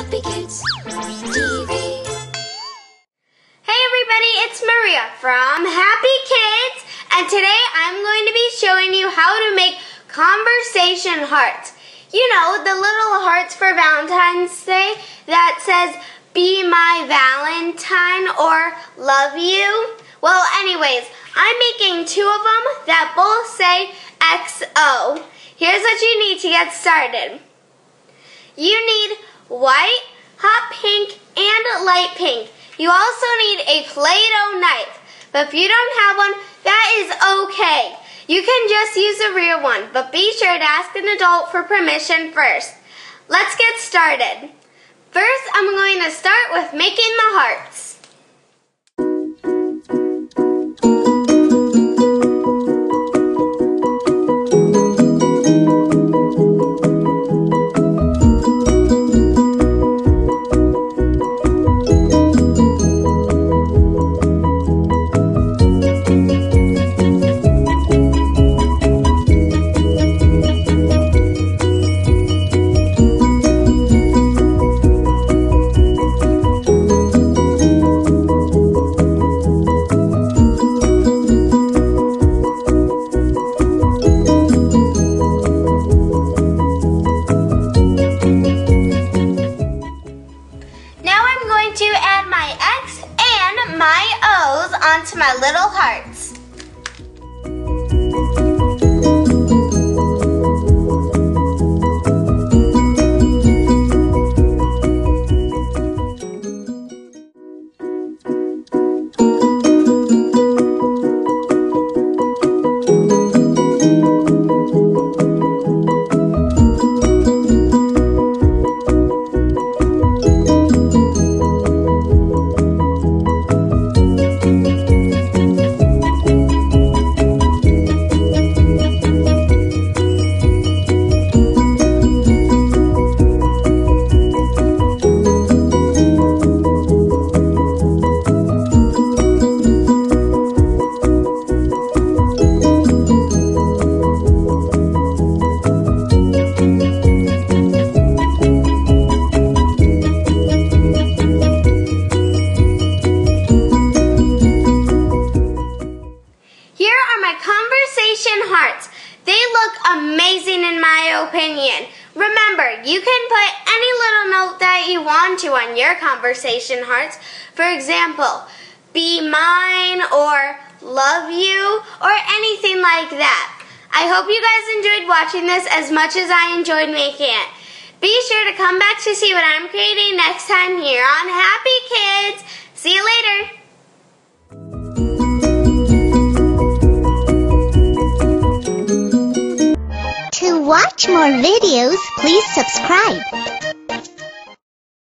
Happy Kids TV. Hey everybody, it's Maria from Happy Kids, and today I'm going to be showing you how to make conversation hearts. You know, the little hearts for Valentine's Day that says, "Be my Valentine" or "Love you." Well, anyways, I'm making two of them that both say XO. Here's what you need to get started. You need white, hot pink, and light pink. You also need a Play-Dough knife, but if you don't have one, that is okay. You can just use a real one, but be sure to ask an adult for permission first. Let's get started. First, I'm going to start with making the hearts. To add my X and my O's onto my little hearts. Conversation hearts. They look amazing in my opinion. Remember, you can put any little note that you want to on your conversation hearts. For example, "Be mine" or "Love you" or anything like that. I hope you guys enjoyed watching this as much as I enjoyed making it. Be sure to come back to see what I'm creating next time here on Happy Kids. See you later. To watch more videos, please subscribe.